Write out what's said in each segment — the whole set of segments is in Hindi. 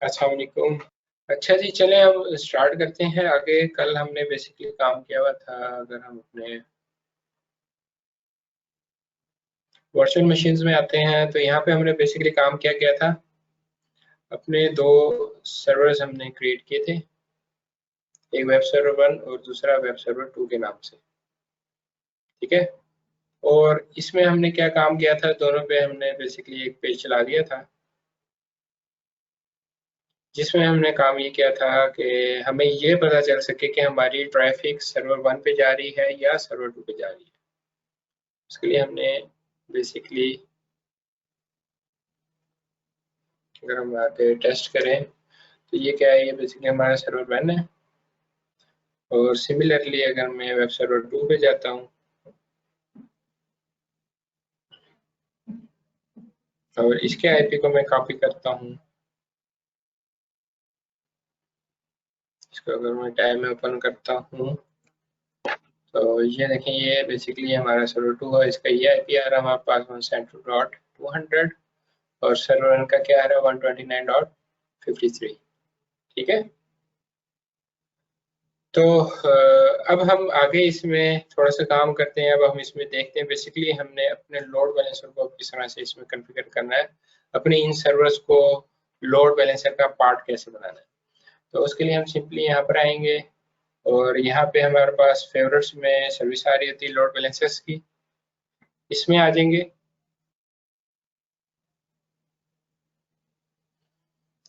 अस्सलाम वालेकुम। अच्छा जी, चलें हम स्टार्ट करते हैं आगे। कल हमने बेसिकली काम किया हुआ था, अगर हम अपने वर्चुअल मशीन्स में आते हैं तो यहाँ पे हमने बेसिकली काम क्या किया था। अपने दो सर्वर्स हमने क्रिएट किए थे, एक वेब सर्वर 1 और दूसरा वेब सर्वर 2 के नाम से। ठीक है, और इसमें हमने क्या काम किया था, दोनों पे हमने बेसिकली एक पेज चला दिया था, जिसमें हमने काम ये किया था कि हमें ये पता चल सके कि हमारी ट्रैफिक सर्वर 1 पे जा रही है या सर्वर 2 पे जा रही है। उसके लिए हमने बेसिकली, अगर हम यहाँ पे टेस्ट करें तो ये क्या है, ये बेसिकली हमारा सर्वर 1 है। और सिमिलरली अगर मैं वेब सर्वर 2 पे जाता हूँ और इसके आईपी को मैं कॉपी करता हूँ, इसको अगर मैं टैब में ओपन करता हूँ तो ये देखें, ये बेसिकली हमारा सर्वर 2 है, इसका ये आईपी आ रहा है हमारे पास 172.200 और सर्वर 1 का क्या आ रहा है 129.53। ठीक है, तो अब हम आगे इसमें थोड़ा सा काम करते हैं। अब हम इसमें देखते हैं बेसिकली हमने अपने लोड बैलेंसर को किस तरह से इसमें कॉन्फ़िगर करना है, अपने इन सर्वर्स को लोड बैलेंसर का पार्ट कैसे बनाना है। तो उसके लिए हम सिंपली यहाँ पर आएंगे और यहाँ पे हमारे पास फेवरेट्स में सर्विस आ रही होती है लोड बैलेंसर्स की, इसमें आ जाएंगे।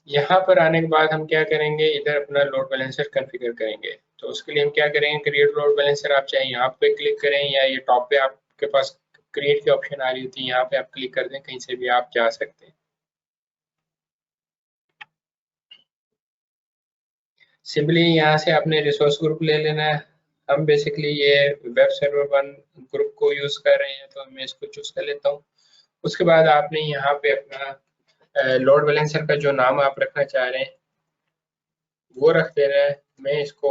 यहाँ पर आने के बाद हम क्या करेंगे, इधर अपना लोड बैलेंसर कॉन्फ़िगर करेंगे। तो उसके लिए हम क्या करेंगे, क्रिएट लोड बैलेंसर, आप चाहे यहाँ पे क्लिक करें या ये टॉप पे आपके पास क्रिएट की ऑप्शन आ रही होती है, यहाँ पे आप क्लिक कर दें, कहीं से भी आप जा सकते हैं। सिंपली यहाँ से आपने रिसोर्स ग्रुप ले लेना है। हम बेसिकली ये वेब सर्वर 1 ग्रुप को यूज कर रहे हैं तो मैं इसको चूज कर लेता हूँ। उसके बाद आपने यहाँ पे अपना लोड बैलेंसर का जो नाम आप रखना चाह रहे हैं वो रख देना है। मैं इसको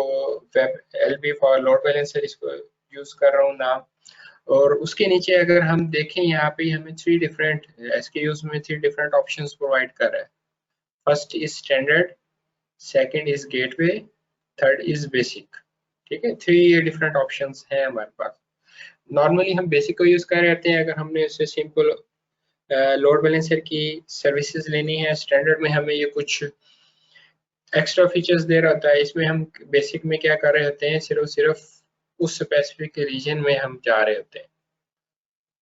web LB for load balancer इसको यूज कर रहा हूँ नाम। और उसके नीचे अगर हम देखें, यहाँ पे हमें थ्री डिफरेंट एसकेयूज में थ्री डिफरेंट ऑप्शंस प्रोवाइड कर रहा है। First is standard, second is gateway, third is basic. ठीक है, थ्री डिफरेंट ऑप्शंस हैं हमारे पास। नॉर्मली हम बेसिक को यूज कर रहे हैं अगर हमने इससे सिंपल लोड बैलेंसर की सर्विसेज लेनी है। स्टैंडर्ड में हमें ये कुछ एक्स्ट्रा फीचर्स दे रहा होता है, इसमें हम बेसिक में क्या कर रहे होते हैं, सिर्फ सिर्फ उस स्पेसिफिक रीजन में हम जा रहे होते हैं।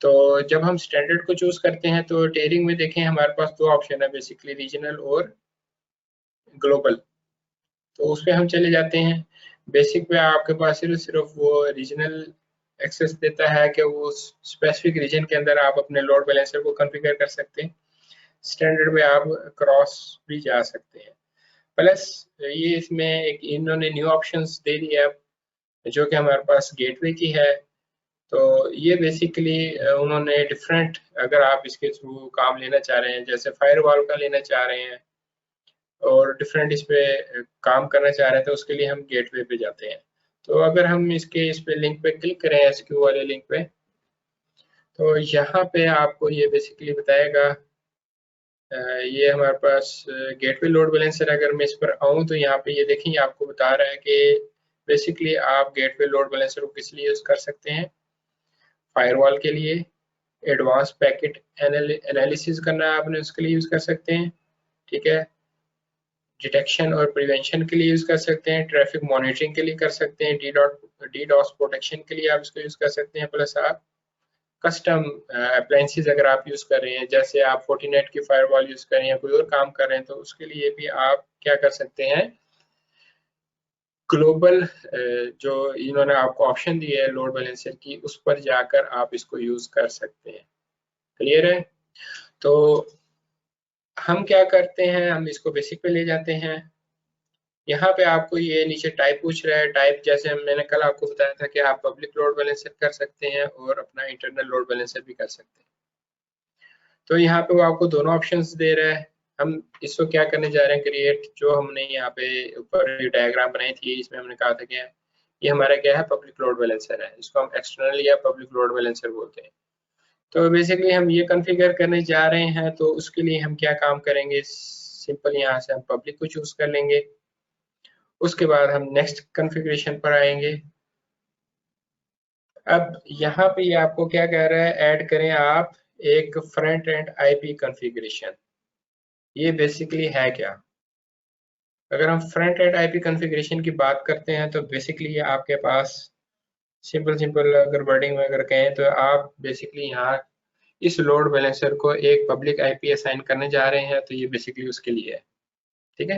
तो जब हम स्टैंडर्ड को चूज करते हैं तो टेयरिंग में देखें हमारे पास दो ऑप्शन है, बेसिकली रीजनल और ग्लोबल। तो उस पर हम चले जाते हैं। बेसिक पे आपके पास सिर्फ सिर्फ वो रीजनल एक्सेस देता है कि वो स्पेसिफिक रीजन के अंदर आप अपने लोड बैलेंसर को कॉन्फ़िगर कर सकते हैं। स्टैंडर्ड में आप क्रॉस भी जा सकते हैं। प्लस ये इसमें एक इन्होंने न्यू ऑप्शंस दे दिया है जो कि हमारे पास गेटवे की है। तो ये बेसिकली उन्होंने डिफरेंट, अगर आप इसके थ्रू काम लेना चाह रहे हैं, जैसे फायरवॉल का लेना चाह रहे हैं और डिफरेंट इस पे काम करना चाह रहे हैं, तो उसके लिए हम गेटवे पे जाते हैं। तो अगर हम इसके इस पे लिंक पे क्लिक करें, एसक्यू वाले लिंक पे, तो यहाँ पे आपको ये बेसिकली बताएगा, ये हमारे पास गेटवे लोड बैलेंसर। अगर मैं इस पर आऊँ तो यहाँ पे ये देखें, ये आपको बता रहा है कि बेसिकली आप गेटवे लोड बैलेंसर को किस लिए यूज कर सकते हैं। फायरवॉल के लिए, एडवांस पैकेट एनालिसिस करना है आपने, उसके लिए यूज कर सकते हैं। ठीक है, डिटेक्शन और प्रिवेंशन के लिए यूज कर सकते हैं, ट्रैफिक मॉनिटरिंग के लिए कर सकते हैं, डी डॉस प्रोटेक्शन के लिए आप इसको यूज कर सकते हैं। प्लस आप कस्टम अप्लायंसेस अगर आप यूज कर रहे हैं, जैसे आप फोर्टिनेट की फायरवॉल यूज कर रहे हैं, कोई और काम कर रहे हैं, तो उसके लिए भी आप क्या कर सकते हैं, ग्लोबल जो इन्होंने आपको ऑप्शन दिया है लोड बैलेंसर की, उस पर जाकर आप इसको यूज कर सकते हैं। क्लियर है? तो हम क्या करते हैं, हम इसको बेसिक पे ले जाते हैं। यहाँ पे आपको ये नीचे टाइप पूछ रहा है। टाइप जैसे मैंने कल आपको बताया था कि आप पब्लिक लोड बैलेंसर कर सकते हैं और अपना इंटरनल लोड बैलेंसर भी कर सकते हैं। तो यहाँ पे वो आपको दोनों ऑप्शंस दे रहा है। हम इसको क्या करने जा रहे हैं, क्रिएट, जो हमने यहाँ पे ऊपर डायग्राम बनाई थी, इसमें हमने कहा था कि ये हमारा क्या है, पब्लिक लोड बैलेंसर है, इसको हम एक्सटर्नल या पब्लिक लोड बैलेंसर बोलते हैं। तो बेसिकली हम ये कॉन्फ़िगर करने जा रहे हैं, तो उसके लिए हम क्या काम करेंगे, सिंपल यहाँ से हम पब्लिक को चूज कर लेंगे। उसके बाद हम नेक्स्ट कॉन्फ़िगरेशन पर आएंगे। अब यहाँ पे ये आपको क्या कह रहा है, ऐड करें आप एक फ्रंट एंड आईपी कॉन्फ़िगरेशन। ये बेसिकली है क्या? अगर हम फ्रंट एंड आईपी कॉन्फ़िगरेशन की बात करते हैं तो बेसिकली ये आपके पास सिंपल सिंपल अगर वर्डिंग में अगर कहें तो आप बेसिकली यहाँ इस लोड बैलेंसर को एक पब्लिक आईपी असाइन करने जा रहे हैं, तो ये बेसिकली उसके लिए है। ठीक है,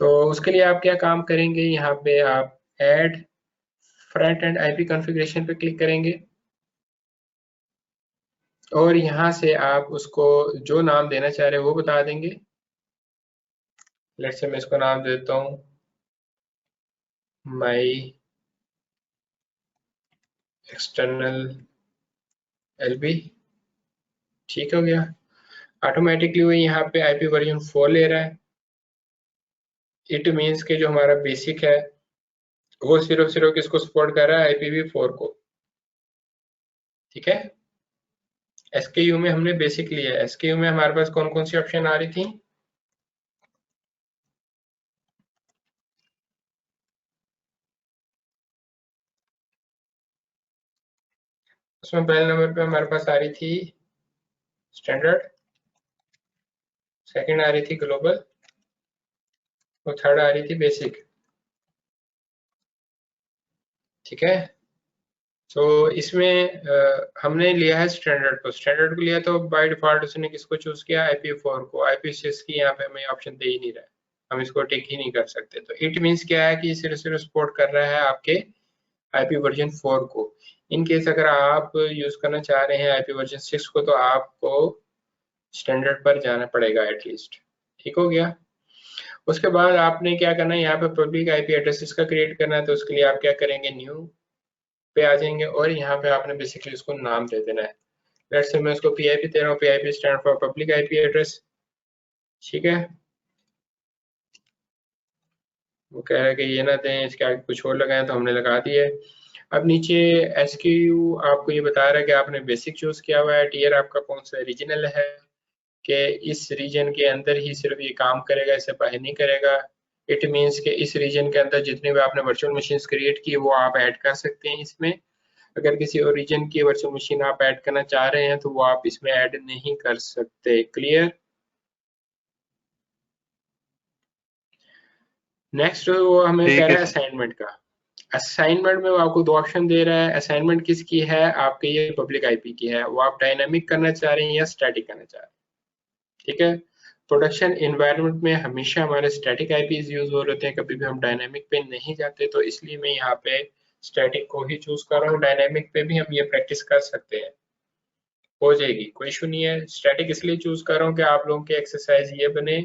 तो उसके लिए आप क्या काम करेंगे, यहाँ पे आप add front end IP configuration पे क्लिक करेंगे और यहाँ से आप उसको जो नाम देना चाह रहे हैं वो बता देंगे। लेट्स से मैं इसको नाम देता हूँ माई एक्सटर्नल एलबी। ठीक हो गया, ऑटोमेटिकली वो यहाँ पे आईपी वर्जन 4 ले रहा है। इट मीन्स के जो हमारा बेसिक है वो सिर्फ सिर्फ किसको सपोर्ट कर रहा है, IPv4 को। ठीक है, SKU में हमने बेसिक लिया है। SKU में हमारे पास कौन कौन सी ऑप्शन आ रही थी? उसमें पहले नंबर पे हमारे पास आ रही थी स्टैंडर्ड, सेकंड आ रही थी ग्लोबल और थर्ड आ रही थी बेसिक। ठीक है, तो इसमें हमने लिया है स्टैंडर्ड को। स्टैंडर्ड को लिया तो बाय डिफॉल्ट उसने किसको चूज किया, IPv4 को। IPv6 की यहाँ पे हमें ऑप्शन दे ही नहीं रहा है, हम इसको टिक ही नहीं कर सकते। तो इट मीन्स क्या है कि सिर्फ सिर्फ सपोर्ट कर रहा है आपके IP वर्जन 4 को। इन केस अगर आप यूज करना चाह रहे हैं IP वर्जन 6 को तो आपको स्टैंडर्ड पर जाना पड़ेगा एटलीस्ट। ठीक हो गया, उसके बाद आपने क्या करना है, यहाँ पे पब्लिक आईपी एड्रेस इसका क्रिएट करना है। तो उसके लिए आप क्या करेंगे, न्यू पे आ जाएंगे और यहाँ पे आपने बेसिकली उसको नाम दे देना है। लेट्स से मैं उसको PIP दे रहा हूँ, PIP stand for public IP address. ठीक है, वो कह रहा है कि ये ना दें, इसके आगे कुछ और लगाएं, तो हमने लगा दिए। अब नीचे SKU आपको ये बता रहा है कि आपने बेसिक चूज किया हुआ है। टीयर आपका कौन सा रीजनल है कि इस रीजन के अंदर ही सिर्फ ये काम करेगा, इससे बाहर नहीं करेगा। इट मीन्स कि इस रीजन के अंदर जितने भी आपने वर्चुअल मशीन क्रिएट की वो आप ऐड कर सकते हैं इसमें। अगर किसी और रीजन की वर्चुअल मशीन आप ऐड करना चाह रहे हैं तो वो आप इसमें ऐड नहीं कर सकते। क्लियर? नेक्स्ट वो हमें कह ठीक रहा है है सर। असाइनमेंट का। असाइनमेंट में वो आपको दो ऑप्शन दे रहा है। असाइनमेंट किसकी है, आपके ये पब्लिक आईपी की है। वो आप डायनामिक करना चाह रहे हैं या स्टैटिक करना चाह रहे हैं। ठीक है, प्रोडक्शन इन्वायरमेंट में हमेशा हमारे स्टैटिक आईपीज यूज हो रहे हैं, कभी भी हम डायनामिक पे नहीं जाते। तो इसलिए मैं यहाँ पे स्टैटिक को ही चूज कर रहा हूँ। डायनामिक पे भी हम ये प्रैक्टिस कर सकते हैं, हो जाएगी, कोई इशू नहीं है। स्टैटिक इसलिए चूज कर रहा हूँ कि आप लोगों की एक्सरसाइज ये बने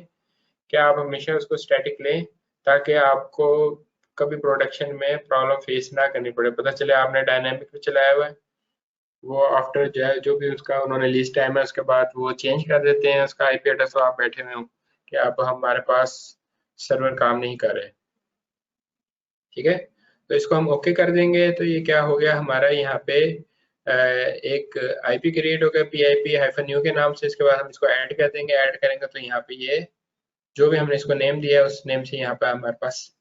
कि आप हमेशा उसको स्टैटिक लें, ताकि आपको कभी प्रोडक्शन में प्रॉब्लम फेस ना करनी पड़े। पता चले आपने डायनामिक में चलाया हुआ है, वो आफ्टर जो भी उसका उन्होंने लीज टाइम है उसके बाद वो चेंज कर देते हैं उसका आईपी एड्रेस, तो आप बैठे हुए हो कि अब हमारे पास सर्वर काम नहीं कर रहे। ठीक है, तो इसको हम ओके कर देंगे। तो ये क्या हो गया हमारा, यहाँ पे एक आईपी क्रिएट हो गया PIP-U के नाम से। इसके बाद हम इसको ऐड कर देंगे। ऐड करेंगे तो यहाँ पे ये जो भी हमने इसको नेम दिया है उस नेम से यहाँ पे हमारे पास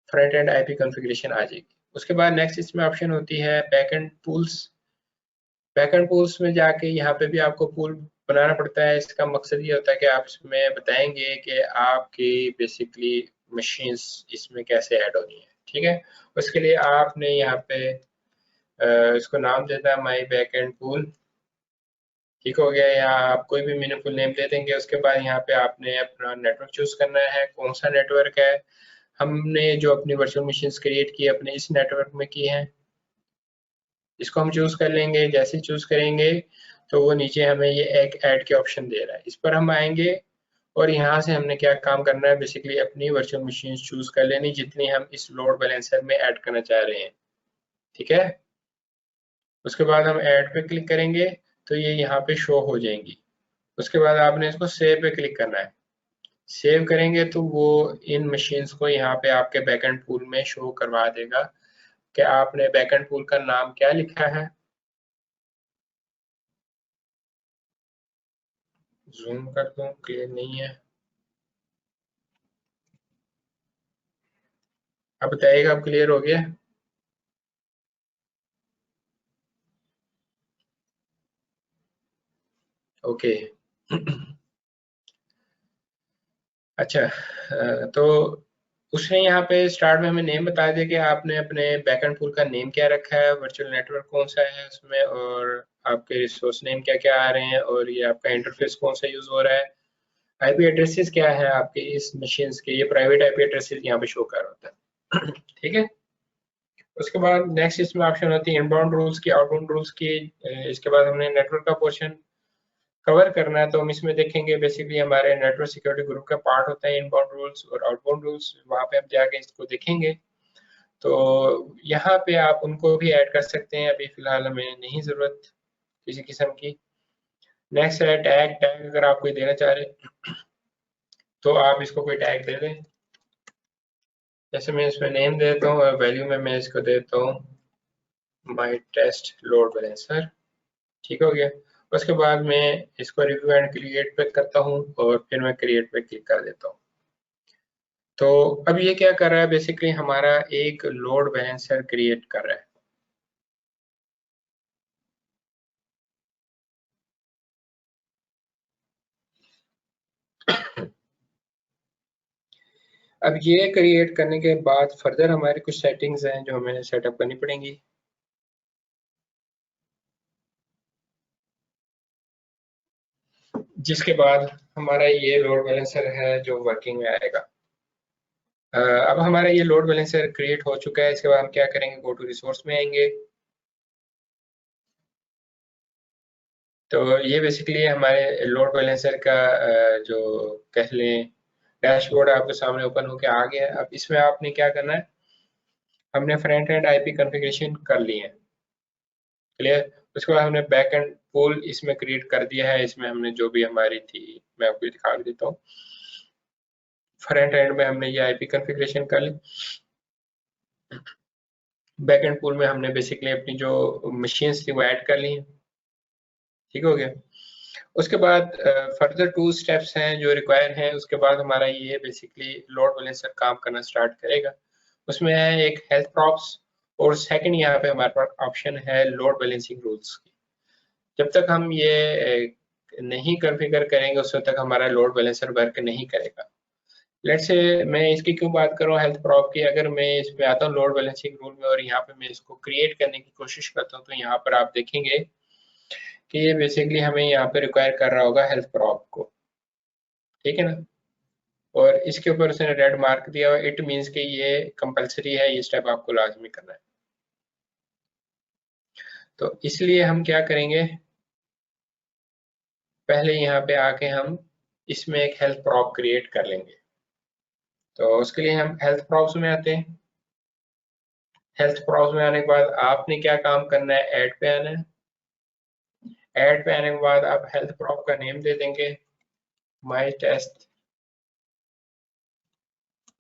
फ्रंट एंड आईपी कॉन्फ़िगरेशन आ जाएगी। उसके बाद नेक्स्ट इसमें ऑप्शन होती है बैकएंड पूल्स। बैकएंड पूल्स में जाके यहाँ पे भी आपको पूल बनाना पड़ता है। इसका मकसद ये होता है कि आप इसमें बताएंगे कि आपकी बेसिकली मशीन्स इसमें कैसे ऐड होनी है। ठीक है, उसके लिए आपने यहाँ पे इसको नाम देना है माई बैकएंड पूल। ठीक हो गया, या आप कोई भी मीनिंगफुल नेम दे देंगे। उसके बाद यहाँ पे आपने अपना नेटवर्क चूज करना है, कौन सा नेटवर्क है। हमने जो अपनी वर्चुअल मशीन क्रिएट की अपने इस नेटवर्क में की है, इसको हम चूज कर लेंगे। जैसे ही चूज करेंगे तो वो नीचे हमें ये एक ऐड के ऑप्शन दे रहा है, इस पर हम आएंगे और यहाँ से हमने क्या काम करना है, बेसिकली अपनी वर्चुअल मशीन चूज कर लेनी जितनी हम इस लोड बैलेंसर में ऐड करना चाह रहे हैं। ठीक है, उसके बाद हम ऐड पे क्लिक करेंगे तो ये यहाँ पे शो हो जाएंगी। उसके बाद आपने इसको सेव पे क्लिक करना है। सेव करेंगे तो वो इन मशीन्स को यहाँ पे आपके बैकएंड पूल में शो करवा देगा कि आपने बैकएंड पूल का नाम क्या लिखा है। जूम कर दूं, क्लियर नहीं है। आप बताइएगा, आप क्लियर हो गया? ओके। अच्छा, तो उसने यहाँ पे स्टार्ट में हमें नेम बता दिया कि आपने अपने बैकएंड टूल का नेम क्या रखा है, वर्चुअल नेटवर्क कौन सा है उसमें, और आपके रिसोर्स नेम क्या क्या आ रहे हैं, और ये आपका इंटरफेस कौन सा यूज हो रहा है, आईपी एड्रेसेस क्या है आपके इस मशीन्स के, ये प्राइवेट आईपी एड्रेसेस यहाँ पे शो कर रहा होता है। ठीक है। उसके बाद नेक्स्ट इसमें ऑप्शन होती है इनबाउंड रूल्स की, आउटबाउंड रूल्स की। इसके बाद हमने नेटवर्क का पोर्शन कवर करना है, तो हम इसमें देखेंगे बेसिकली हमारे नेटवर्क सिक्योरिटी ग्रुप का पार्ट होता है इनबाउंड रूल्स और आउटबाउंड रूल्स, वहाँ पे हम जाके इसको देखेंगे। तो यहाँ पे आप उनको भी ऐड कर सकते हैं, अभी फिलहाल हमें नहीं ज़रूरत किसी किस्म की। नेक्स्ट है टैग। टैग अगर आप कोई देना चाह रहे तो आप इसको कोई टैग दे दें। जैसे मैं इसमें नेम देता हूँ और वैल्यू में मैं इसको देता हूँ माई टेस्ट लोड बैलेंसर। ठीक हो गया। उसके बाद मैं इसको रिव्यू एंड क्रिएट पे करता हूँ और फिर मैं क्रिएट पे क्लिक कर देता हूँ। तो अब ये क्या कर रहा है, बेसिकली हमारा एक लोड बैलेंसर क्रिएट कर रहा है। अब ये क्रिएट करने के बाद फर्दर हमारे कुछ सेटिंग्स हैं जो हमें सेटअप करनी पड़ेंगी। जिसके बाद हमारा ये लोड बैलेंसर है जो वर्किंग में आएगा। अब हमारा ये लोड बैलेंसर क्रिएट हो चुका है। इसके बाद हम क्या करेंगे, गो टू रिसोर्स में आएंगे। तो ये बेसिकली हमारे लोड बैलेंसर का जो कह लें डैशबोर्ड आपके सामने ओपन होके आ गया है। अब इसमें आपने क्या करना है, हमने फ्रंट एंड आईपी कॉन्फ़िगरेशन कर ली है, क्लियर। उसके बाद हमने बैक एंड पूल इसमें क्रिएट कर दिया है। इसमें हमने जो भी हमारी थी, मैं आपको दिखा देता हूँ। फ्रंट एंड में हमने ये आईपी कॉन्फ़िगरेशन कर ली। बैक एंड पूल में हमने बेसिकली अपनी जो मशीन्स थी वो ऐड कर ली हैं। ठीक हो गया। उसके बाद फर्दर टू स्टेप्स हैं जो रिक्वायर हैं। उसके बाद हमारा ये बेसिकली लोड बैलेंसर काम करना स्टार्ट करेगा। उसमें है एक हेल्थ प्रॉप्स और सेकंड यहाँ पे हमारे पास ऑप्शन है लोड बैलेंसिंग रूल्स की। जब तक हम ये नहीं कॉन्फ़िगर करेंगे उस तक हमारा लोड बैलेंसर वर्क नहीं करेगा। लेट्स से मैं इसकी क्यों बात कर रहा हूँ हेल्थ प्रॉप की, अगर मैं इसमें आता हूँ लोड बैलेंसिंग रूल में और यहाँ पे मैं इसको क्रिएट करने की कोशिश करता हूँ, तो यहाँ पर आप देखेंगे कि ये बेसिकली हमें यहाँ पे रिक्वायर कर रहा होगा हेल्थ प्रॉप को। ठीक है ना। और इसके ऊपर उसने रेड मार्क दिया हुआ, इट मीन्स कि ये कंपलसरी है, ये स्टेप आपको लाजमी करना है। तो इसलिए हम क्या करेंगे, पहले यहाँ पे आके हम इसमें एक हेल्थ प्रॉप क्रिएट कर लेंगे। तो उसके लिए हम हेल्थ प्रॉप्स में आते हैं। हेल्थ प्रॉप्स में आने के बाद आपने क्या काम करना है, ऐड पे आना है। ऐड पे आने के बाद आप हेल्थ प्रॉप का नेम दे देंगे माई टेस्ट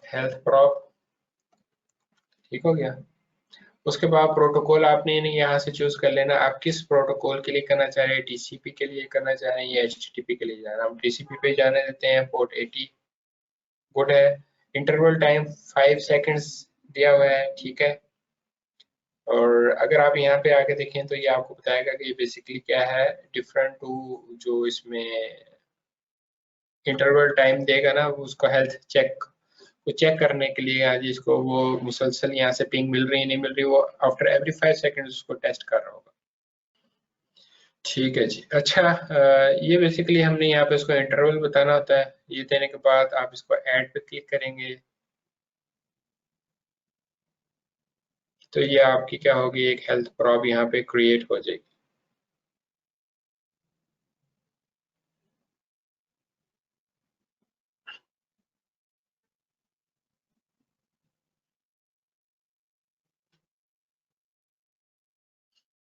हेल्थ प्रॉप। ठीक हो गया। उसके बाद प्रोटोकॉल आपने यहाँ से चूज कर लेना, आप किस प्रोटोकॉल के लिए करना चाह रहे हैं, टीसीपी के लिए करना चाह रहे हैं या एचटीटीपी के लिए जा रहे हैं। हम टीसीपी पे जाने देते हैं, पोर्ट 80 गुड है। इंटरवल टाइम 5 सेकंड्स दिया हुआ है, ठीक है। और अगर आप यहाँ पे आके देखें तो ये आपको बताएगा कि ये बेसिकली क्या है, डिफरेंट टू जो इसमें इंटरवल टाइम देगा ना, वो उसको हेल्थ चेक को चेक करने के लिए आज इसको वो मुसलसल यहाँ से पिंग मिल रही है नहीं मिल रही, वो आफ्टर एवरी 5 सेकंड उसको टेस्ट कर रहा होगा। ठीक है जी। अच्छा, ये बेसिकली हमने यहाँ पे उसको इंटरवल बताना होता है। ये देने के बाद आप इसको ऐड पे क्लिक करेंगे तो ये आपकी क्या होगी, एक हेल्थ प्रॉब यहाँ पे क्रिएट हो जाएगी।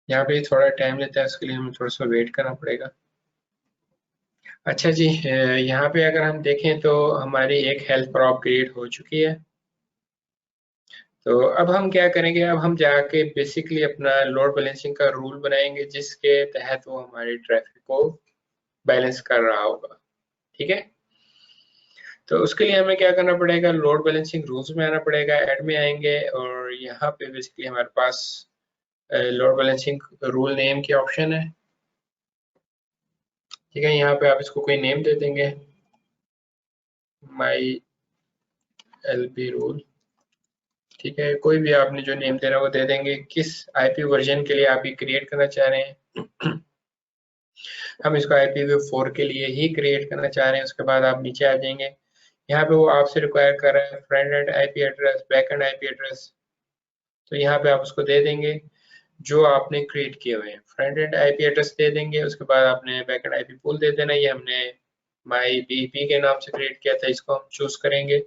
यहाँ पे थोड़ा टाइम लेता है, उसके लिए हमें थोड़ा सा वेट करना पड़ेगा। अच्छा जी, यहाँ पे अगर हम देखें तो हमारी एक हेल्थ प्रॉप क्रिएट हो चुकी है। तो अब हम क्या करेंगे, अब हम जाके बेसिकली अपना लोड बैलेंसिंग का रूल बनाएंगे जिसके तहत वो हमारे ट्रैफिक को बैलेंस कर रहा होगा। ठीक है। तो उसके लिए हमें क्या करना पड़ेगा, लोड बैलेंसिंग रूल्स में आना पड़ेगा, ऐड में आएंगे और यहाँ पे बेसिकली हमारे पास लोड बैलेंसिंग रूल नेम की ऑप्शन है। ठीक है, यहाँ पे आप इसको कोई नेम दे देंगे, माई एलपी रूल। ठीक है, कोई भी आपने जो नेम देना है वो दे देंगे। किस आईपी वर्जन के लिए आप ये क्रिएट करना चाह रहे हैं, हम इसको IPv4 के लिए ही क्रिएट करना चाह रहे हैं। उसके बाद आप नीचे आ जाएंगे, यहाँ पे वो आपसे रिक्वायर कर रहा है front end IP address, back and IP address. तो यहाँ पे आप उसको दे देंगे जो आपने क्रिएट किए हुए हैं। फ्रंट एंड आईपी एड्रेस दे देंगे, उसके बाद आपने बैक एंड आईपी पूल दे देना। ये हमने माई बीपी के नाम से क्रिएट किया था, इसको हम चूज करेंगे।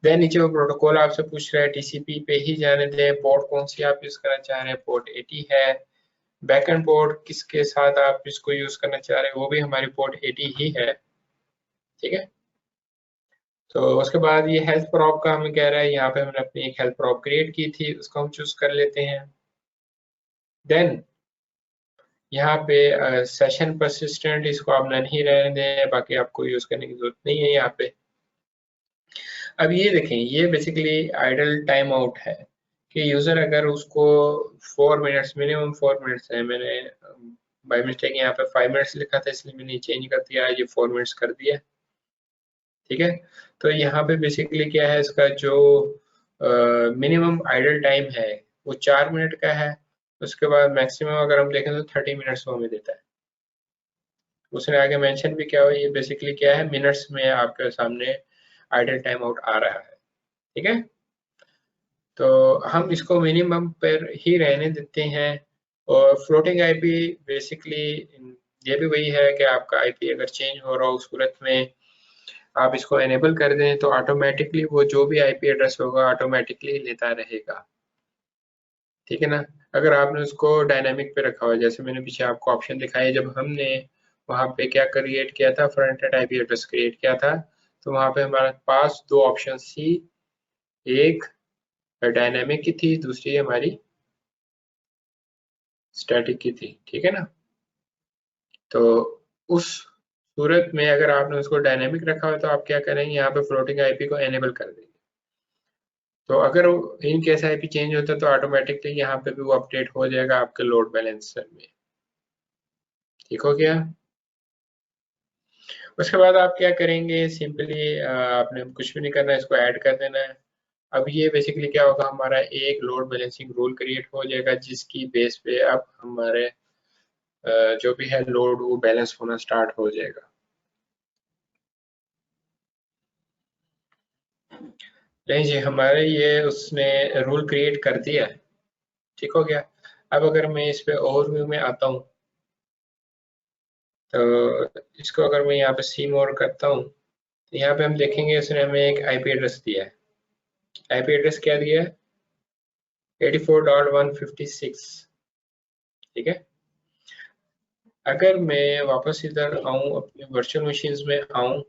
देन नीचे वो प्रोटोकॉल आपसे पूछ रहा है, टीसीपी पे ही जाने दें। पोर्ट कौन सी आप यूज करना चाह रहे हैं, पोर्ट 80 है। बैकएंड पोर्ट किसके साथ आप इसको यूज करना चाह रहे हैं, वो भी हमारी पोर्ट 80 ही है। ठीक है, तो उसके बाद ये हेल्थ प्रॉप का हमें कह रहा है, यहाँ पे हमने अपनी एक हेल्थ प्रॉप क्रिएट की थी, उसको हम चूज कर लेते हैं। देन यहाँ पे सेशन परसिस्टेंट, इसको आप नन ही रहने दें, बाकी आपको यूज करने की जरूरत नहीं है यहाँ पे। अब ये देखें, ये बेसिकली आइडल टाइम आउट है कि यूजर अगर उसको 4 मिनट्स, मिनिमम 4 मिनट्स है, मैंने बाय मिस्टेक यहाँ पे 5 मिनट्स लिखा था इसलिए मैंने चेंज कर दिया, ये 4 मिनट्स कर दिया। ठीक है, तो यहाँ पे बेसिकली क्या है, इसका जो मिनिमम आइडल टाइम है वो 4 मिनट का है। उसके बाद मैक्सिमम अगर हम देखें तो 30 मिनट्स वो हमें देता है। उसने आगे मेंशन भी किया हुआ है, ये बेसिकली क्या है, मिनट्स में आपके सामने आइडल टाइम आउट आ रहा है। ठीक है, तो हम इसको मिनिमम पर ही रहने देते हैं। और फ्लोटिंग आईपी बेसिकली ये भी वही है कि आपका आईपी अगर चेंज हो रहा हो उस सूरत में आप इसको एनेबल कर दें तो ऑटोमेटिकली वो जो भी आईपी एड्रेस होगा ऑटोमेटिकली लेता रहेगा। ठीक है ना, अगर आपने उसको डायनामिक पे रखा हुआ, जैसे मैंने पीछे आपको ऑप्शन दिखाई, जब हमने वहां पे क्या क्रिएट किया था, front end IP address create किया था, तो वहां पे हमारे पास दो ऑप्शन थी, एक डायनामिक की थी, दूसरी हमारी स्टैटिक की थी। ठीक है ना, तो उस सूरत में अगर आपने उसको डायनेमिक रखा हो तो आप क्या करेंगे, यहाँ पे फ्लोटिंग आईपी को एनेबल कर देंगे। तो अगर इन केस आईपी चेंज होता है तो ऑटोमेटिकली यहाँ पे भी वो अपडेट हो जाएगा आपके लोड बैलेंसर में। ठीक हो गया, उसके बाद आप क्या करेंगे, सिंपली आपने कुछ भी नहीं करना है, इसको ऐड कर देना है। अब ये बेसिकली क्या होगा, हमारा एक लोड बैलेंसिंग रूल क्रिएट हो जाएगा जिसकी बेस पे अब हमारे जो भी है लोड वो बैलेंस होना स्टार्ट हो जाएगा। नहीं जी, हमारे ये उसने रूल क्रिएट कर दिया है। ठीक हो गया, अब अगर मैं इस पे ओवरव्यू में आता हूँ तो इसको अगर मैं यहाँ पे सी मोर करता हूँ तो यहाँ पे हम देखेंगे इसने हमें एक आईपी एड्रेस दिया है। आईपी एड्रेस क्या दिया है, 84.156। ठीक है, अगर मैं वापस इधर आऊँ, अपने वर्चुअल मशीन्स में आऊँ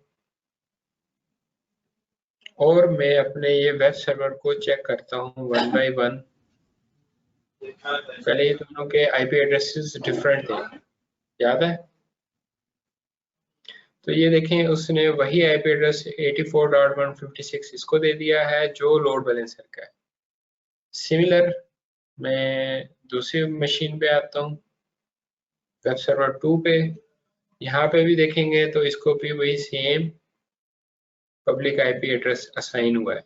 और मैं अपने ये वेब सर्वर को चेक करता हूँ वन बाय वन, पहले ये दोनों के आईपी एड्रेसेस डिफरेंट थे, याद है। तो ये देखें, उसने वही आईपी एड्रेस 84.156 इसको दे दिया है जो लोड बैलेंसर का है। सिमिलर मैं दूसरी मशीन पे आता हूँ, वेब सर्वर 2 पे, यहाँ पे भी देखेंगे तो इसको भी वही same public IP address assign हुआ है।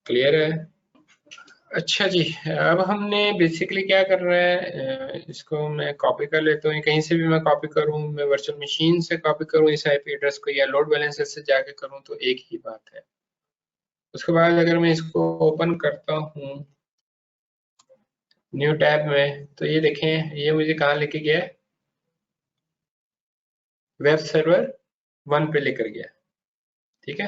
क्लियर है, अच्छा जी। अब हमने बेसिकली क्या करना है, इसको मैं कॉपी कर लेता हूँ, कहीं से भी मैं कॉपी करूँ, मैं वर्चुअल मशीन से कॉपी करूँ इस आईपी एड्रेस को या लोड बैलेंसर से जाके करूँ तो एक ही बात है। उसके बाद अगर मैं इसको ओपन करता हूँ न्यू टैब में तो ये देखें, ये मुझे कहाँ लेके गया है, वेब सर्वर 1 पे लेकर गया। ठीक है,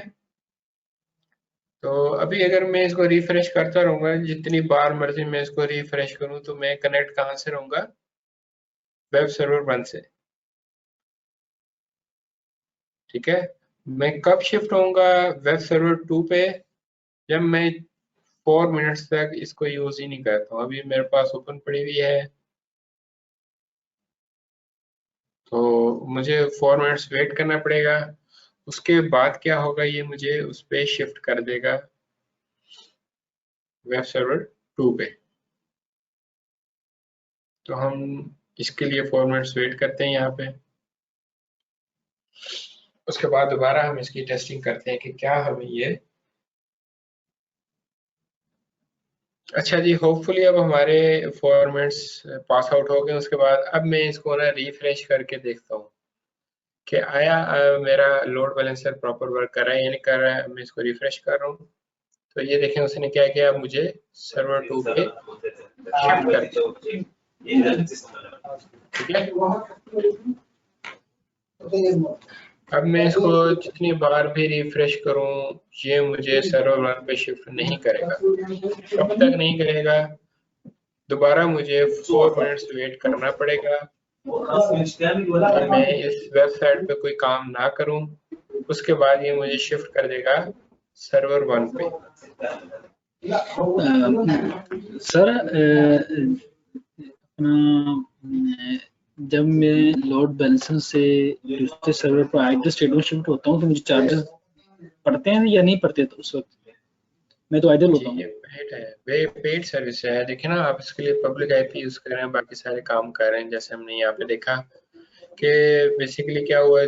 तो अभी अगर मैं इसको रिफ्रेश करता रहूंगा, जितनी बार मर्जी मैं इसको रिफ्रेश करूं, तो मैं कनेक्ट कहाँ से रहूंगा, वेब सर्वर 1 से। ठीक है, मैं कब शिफ्ट होऊंगा वेब सर्वर 2 पे, जब मैं 4 मिनट्स तक इसको यूज ही नहीं करता हूँ। अभी मेरे पास ओपन पड़ी हुई है, तो मुझे 4 मिनट्स वेट करना पड़ेगा। उसके बाद क्या होगा, ये मुझे उस पे शिफ्ट कर देगा वेब सर्वर 2 पे। तो हम इसके लिए 4 मिनट्स वेट करते हैं यहाँ पे। उसके बाद दोबारा हम इसकी टेस्टिंग करते हैं कि क्या हमें ये, अच्छा जी, होपफुली अब हमारे 4 मिनट्स पास आउट हो गए। उसके बाद अब मैं इसको ना रिफ्रेश करके देखता हूँ कि आया मेरा लोड बैलेंसर प्रॉपर वर्क कर रहा है या नहीं कर रहा है। मैं इसको रिफ्रेश कर रहा हूँ तो ये देखें उसने क्या किया, मुझे सर्वर 2 पे शिफ्ट कर दिया। ठीक है, अब मैं इसको जितनी बार भी रिफ्रेश करूं ये मुझे सर्वर 1 पे शिफ्ट नहीं करेगा। कब तक नहीं करेगा, दोबारा मुझे 4 मिनट्स वेट करना पड़ेगा कि मैं इस वेबसाइट पे कोई काम ना करूं। उसके बाद ये मुझे शिफ्ट कर देगा सर्वर 1 पे। सर अपना जब मैं लोड बैलेंसर से दूसरे सर्वर पर आइडल स्टेट में शिफ्ट होता हूँ तो मुझे चार्जेस पड़ते हैं या नहीं पड़ते? तो उस वक्त मैं तो आइडल होता हूँ। ये पेड है, वे पेड सर्विस है। देखिए ना, आप इसके लिए पब्लिक आईपी यूज कर रहे हैं, बाकी सारे काम कर रहे हैं। जैसे हमने यहाँ पे देखा कि बेसिकली क्या हुआ,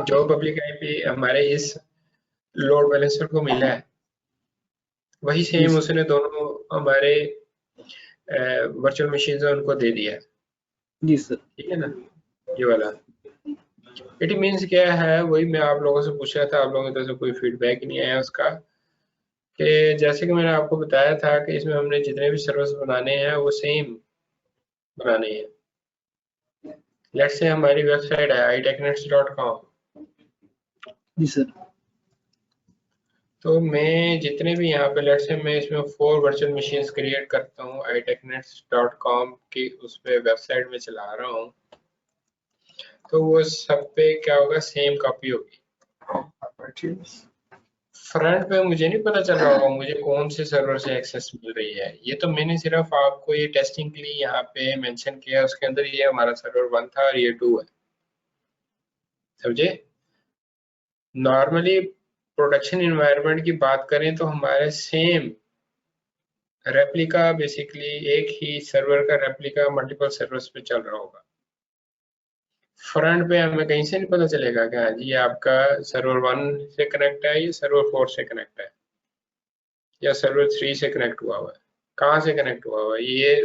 जो पब्लिक आईपी हमारे इस लोड बैलेंसर को मिला है वही सेम उसने दोनों हमारे वर्चुअल मशीन है उनको दे दिया है। जी सर। ठीक है ना, ये वाला इट मीन्स क्या है, वही मैं आप लोगों से पूछ रहा था, आप लोगों की तरफ से कोई फीडबैक नहीं आया उसका, कि जैसे कि मैंने आपको बताया था कि इसमें हमने जितने भी सर्विस बनाने हैं वो सेम बनाने हैं। लेट्स से हमारी वेबसाइट है itechnets.com। जी सर। तो मैं जितने भी यहाँ पे लेट्स से मैं इसमें 4 वर्चुअल मशीन्स क्रिएट करता हूँ itechnets.com की उस पे वेबसाइट में चला रहा हूँ, तो वो सब पे क्या होगा, सेम कॉपी होगी। फ्रंट पे मुझे नहीं पता चल रहा होगा मुझे कौन से सर्वर से एक्सेस मिल रही है। ये तो मैंने सिर्फ आपको ये टेस्टिंग के लिए यहाँ पे मेंशन किया है, उसके अंदर ये हमारा सर्वर 1 था और ये 2 है, समझे। नॉर्मली प्रोडक्शन इन्वायरमेंट की बात करें तो हमारे सेम रेप्लिका, बेसिकली एक ही सर्वर का रेप्लिका मल्टीपल सर्वर्स पे चल रहा होगा। फ्रंट पे हमें कहीं से नहीं पता चलेगा कि हाँ जी ये आपका सर्वर 1 से कनेक्ट है, ये सर्वर 4 से कनेक्ट है या सर्वर 3 से कनेक्ट हुआ हुआ है, कहाँ से कनेक्ट हुआ हुआ है, ये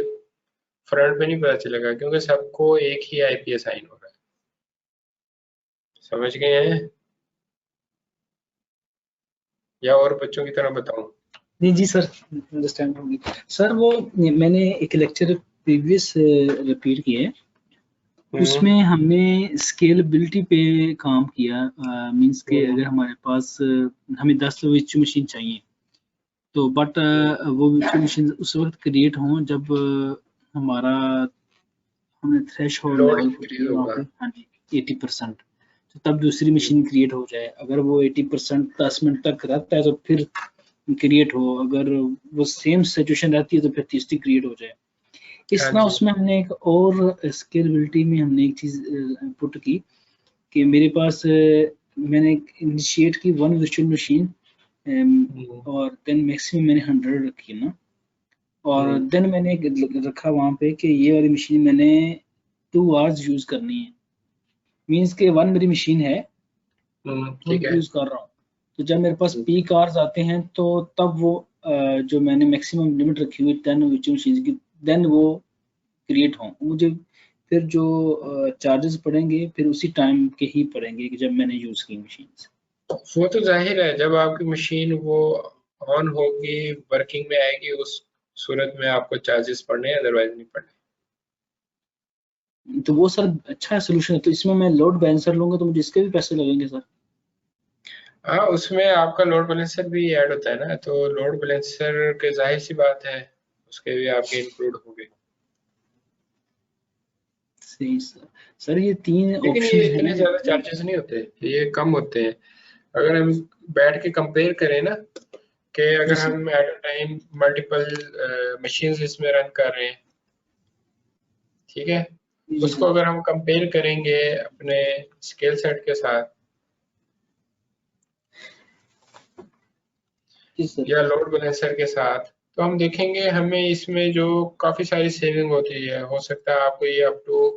फ्रंट पे नहीं पता चलेगा क्योंकि सबको एक ही आईपी असाइन हो रहा है। समझ गए हैं या और बच्चों की तरह बताऊं? नहीं जी सर, अंडरस्टैंड होगी सर। वो मैंने एक लेक्चर प्रीवियस रिपीट किए, उसमें हमने स्केलेबिलिटी पे काम किया। मींस के अगर हमारे पास हमें 10 वर्चुअल मशीन चाहिए तो बट वो वर्चुअल मशीन उस वक्त क्रिएट हों जब हमारा हमने थ्रेशहोल्ड लेवल को चाहिए वहाँ पे, हाँ जी 80%, तो तब दूसरी मशीन क्रिएट हो जाए। अगर वो 80% 10 मिनट तक रहता है तो फिर क्रिएट हो, अगर वो सेम सिचुएशन रहती है तो फिर तीसरी क्रिएट हो जाए। इस तरह उसमें हमने एक और स्केलेबिलिटी में हमने एक चीज पुट की कि मेरे पास मैंने इनिशिएट की 1 वर्चुअल मशीन और देन मैक्सिमम मैंने 100 रखी ना, और देन मैंने रखा वहाँ पे कि ये वाली मशीन मैंने 2 आवर्स यूज करनी है। मींस के 1 मेरी मशीन है, ठीक है, यूज कर रहा हूँ, तो जब मेरे पास पीक आवर्स आते हैं तो तब वो जो मैंने मैक्सिमम लिमिट रखी हुई 10 वर्चुअल मशीन की, देन वो क्रिएट हों। मुझे फिर जो चार्जेस पड़ेंगे फिर उसी टाइम के ही पड़ेंगे कि जब मैंने यूज की मशीन। वो तो जाहिर है, जब आपकी मशीन वो ऑन होगी, वर्किंग में आएगी, उस सूरत में आपको चार्जेस पड़ने, अदरवाइज नहीं पड़ने। तो वो सर अच्छा सोल्यूशन है। तो इसमें मैं लोड बैलेंसर लूंगा तो मुझे इसके भी पैसे लगेंगे सर? हाँ, उसमें आपका लोड बैलेंसर भी ऐड होता है ना, तो लोड बैलेंसर के जाहिर सी बात है उसके भी आपके इंक्लूड होंगे। सही सर। सर ये 3 लेकिन ये ऑप्शंस हैं। इतने ज्यादा चार्जेस नहीं होते, ये कम होते हैं। अगर हम बैठ के कंपेयर करें ना, कि अगर हम at a time multiple machines इसमें रन कर रहे हैं ठीक है। जी उसको सर। अगर हम कंपेयर करेंगे अपने स्केल सेट के साथ जी सर। या लोड बैलेंसर के साथ, तो हम देखेंगे हमें इसमें जो काफी सारी सेविंग होती है। हो सकता है आपको ये अप टू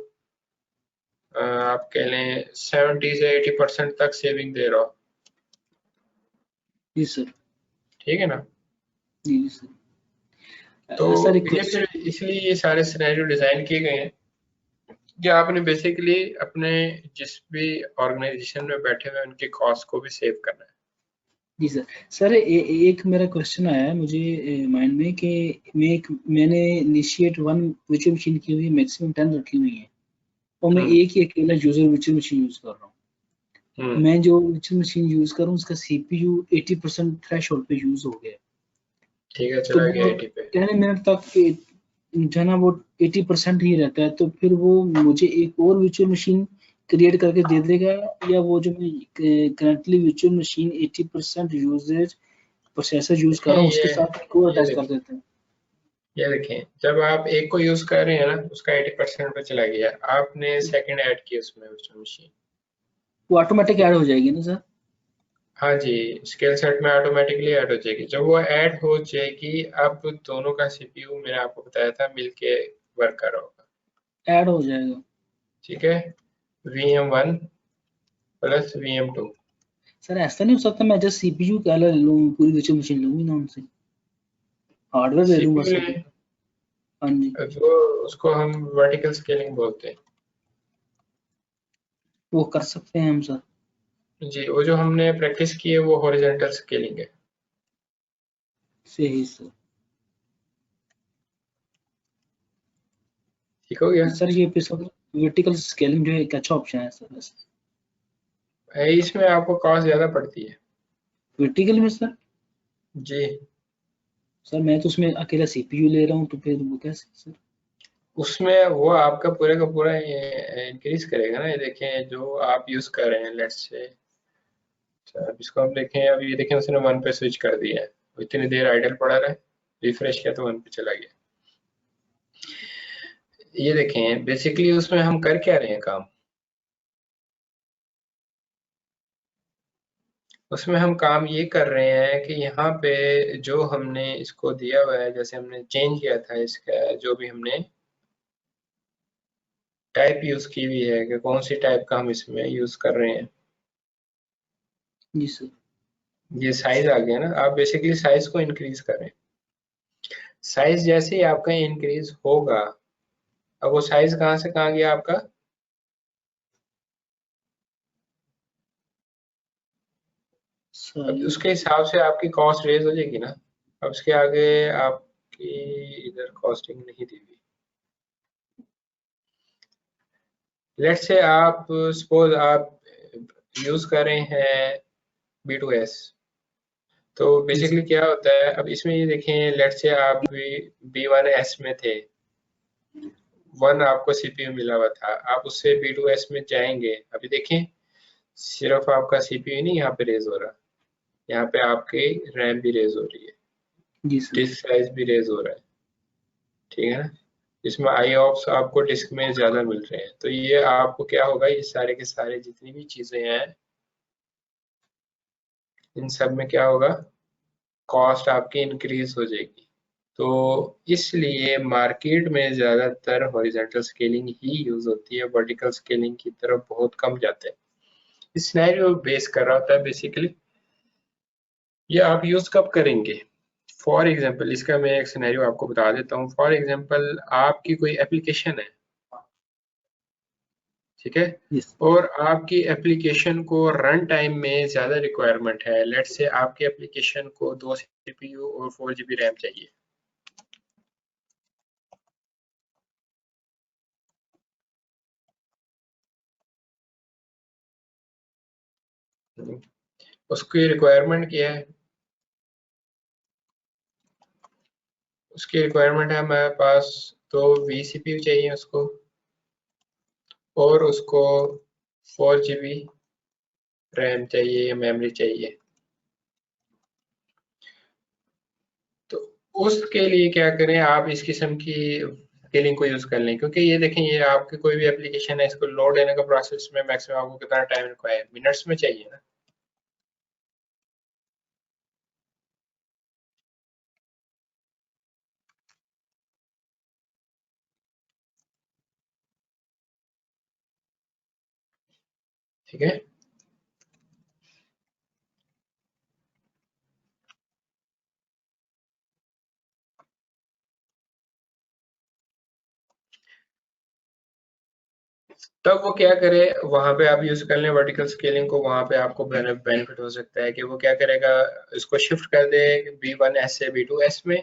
आप कह लें 70 से 80% तक सेविंग दे रहा हो। जी सर। ठीक है ना। जी सर। तो सर एक ये फिर क्वेश्चन। इसलिए ये सारे सिनेरियो डिजाइन किए गए हैं कि आपने बेसिकली अपने जिस भी ऑर्गेनाइजेशन में बैठे हुए हैं उनके कॉस्ट को भी सेव करना है। जी सर। सर एक मेरा क्वेश्चन आया है मुझे माइंड में कि मैंने इनिशिएट 1 वर्चुअल मशीन की हुई है, मैक्सिमम 10 रखी हुई है और मैं हम्म एक ही अकेला यूजर वर्चुअल मशीन यूज कर रहा हूँ। हम्म मैं जो वर्चुअल मशीन यूज कर रहा हूँ उसका सीपीयू 80% थ्रेशोल्ड पे यूज हो गया है। ठीक है, तो चला गया वो 80 पे। 10 मिनट तक जो है ना वो 80% ही रहता है, तो फिर वो मुझे एक और वर्चुअल मशीन क्रिएट करके दे देगा, या वो जो मैं currently virtual machine 80% usage processor use कर देखें रहा हूँ उसके साथ एक और ये अटैच कर देखें देते हैं। ये देखें जब आप एक को यूज कर रहे हैं ना उसका 80% पे चला गया, आपने सेकंड ऐड किया उसमें वर्चुअल मशीन। वो ऑटोमेटिक ऐड हो जाएगी ना सर? हाँ जी, स्केल सेट में ऑटोमेटिकली ऐड हो जाएगी। जब वो ऐड हो जाएगी, अब दोनों का सीपीयू मैंने आपको बताया था मिलके वर्क कर रहा होगा। ऐड हो जाएगा। ठीक है, VM1 प्लस VM2। सर ऐसा नहीं हो सकता मैं जस्ट सीपीयू का ले लूँ, पूरी वर्चुअल मशीन लूँ ही ना उनसे, हार्डवेयर ले लूँ सीपीयू बस ले, अभी। हाँ जी। जो उसको हम वर्टिकल स्केलिंग बोलते हैं। वो कर सकते हैं हम सर। जी, वो जो हमने प्रैक्टिस की है वो हॉरिजॉन्टल स्केलिंग है। सही सर। ठीक हो गया। सर ये वर्टिकल स्केलिंग जो है एक अच्छा ऑप्शन है सर वैसे। इसमें आपको कॉस्ट ज्यादा पड़ती है। वर्टिकल में सर? जी, सर मैं तो उसमें अकेला सीपीयू ले रहा हूँ, तो फिर वो कैसे सर? उसमें वो आपका पूरे का पूरा इंक्रीज करेगा ना। ये देखें जो आप यूज कर रहे हैं, लेट्स से अब इसको हम देखें, अब ये देखें उसने 1 पे स्विच कर दिया है, वो इतनी देर आइडल पड़ा रहा है, रिफ्रेश किया तो 1 पे चला गया। ये देखें बेसिकली उसमें हम कर क्या रहे हैं काम, उसमें हम काम ये कर रहे हैं कि यहाँ पे जो हमने इसको दिया हुआ है, जैसे हमने चेंज किया था इसका, जो भी हमने टाइप यूज की हुई है कि कौन सी टाइप का हम इसमें यूज कर रहे हैं। जी सर। ये साइज आ गया ना, आप बेसिकली साइज को इंक्रीज करें। साइज जैसे ही आपका इंक्रीज होगा, अब वो साइज कहाँ से कहाँ गया आपका, अब साइज। उसके हिसाब से आपकी कॉस्ट रेज हो जाएगी ना। अब उसके आगे आपकी इधर कॉस्टिंग नहीं दी हुई। लेट्स से आप सपोज आप यूज कर रहे हैं B2S। तो जी बेसिकली सर। क्या होता है, अब इसमें ये देखें, लेट्स से आप B1S में थे, 1 आपको सीपीयू मिला हुआ था, आप उससे B2S में जाएंगे। अभी देखें सिर्फ आपका सीपीयू नहीं यहाँ पे रेज हो रहा, यहाँ पे आपकी रैम भी रेज हो रही है, जी सर। डिस्क साइज भी रेज हो रहा है। ठीक है ना। इसमें IOPS आपको डिस्क में ज्यादा मिल रहे हैं, तो ये आपको क्या होगा, ये सारे के सारे जितनी भी चीजें हैं इन सब में क्या होगा, कॉस्ट आपकी इंक्रीज हो जाएगी। तो इसलिए मार्केट में ज्यादातर हॉरिजॉन्टल स्केलिंग ही यूज होती है, वर्टिकल स्केलिंग की तरफ बहुत कम जाते हैं। इस सिनेरियो बेस कर रहा होता है बेसिकली। ये आप यूज कब करेंगे, फॉर एग्जाम्पल इसका मैं एक सिनेरियो आपको बता देता हूँ। फॉर एग्जाम्पल आपकी कोई एप्लीकेशन है, ठीक है, यस। और आपकी एप्लीकेशन को रन टाइम में ज़्यादा रिक्वायरमेंट है। लेट्स से आपकी एप्लीकेशन को 2 सीपीयू और 4 GB रैम चाहिए। उसकी रिक्वायरमेंट क्या है, उसकी रिक्वायरमेंट है हमारे पास तो vCPU चाहिए उसको, और उसको 4 GB रैम चाहिए या मेमोरी चाहिए। तो उसके लिए क्या करें, आप इस किस्म की स्केलिंग को यूज कर लें, क्योंकि ये देखें ये आपकी कोई भी एप्लीकेशन है, इसको लोड लेने का प्रोसेस में मैक्सिमम आपको कितना टाइम रिक्वायर, मिनट्स में चाहिए ना। ठीक है, तब वो क्या करे, वहां पे आप यूज कर लें वर्टिकल स्केलिंग को, वहां पे आपको बेनिफिट हो सकता है कि वो क्या करेगा, इसको शिफ्ट कर दे B1S से B2S में।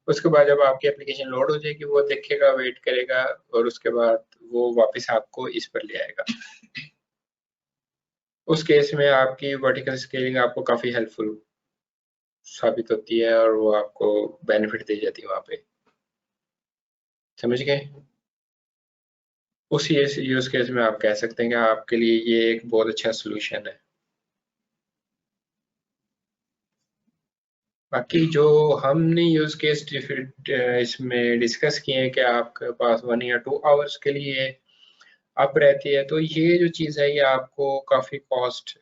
उसके बाद जब आपकी एप्लीकेशन लोड हो जाएगी वो देखेगा, वेट करेगा, और उसके बाद वो वापस आपको इस पर ले आएगा। उस केस में आपकी वर्टिकल स्केलिंग आपको काफी हेल्पफुल साबित होती है और वो आपको बेनिफिट दे जाती है वहां पे। समझ गए? उसी यूज केस में आप कह सकते हैं कि आपके लिए ये एक बहुत अच्छा सोल्यूशन है। बाकी जो हमने यूज केस इसमें डिस्कस किए हैं कि आपके पास 1 या 2 आवर्स के लिए अप रहती है, तो ये जो चीज़ है ये आपको काफ़ी कॉस्ट।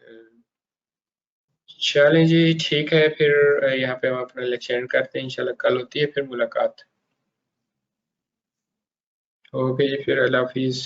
चलें जी, ठीक है फिर यहाँ पे हम अपना लेक्चर एंड करते हैं, इंशाल्लाह कल होती है फिर मुलाकात। ओके जी, फिर अल्लाह हाफिज़।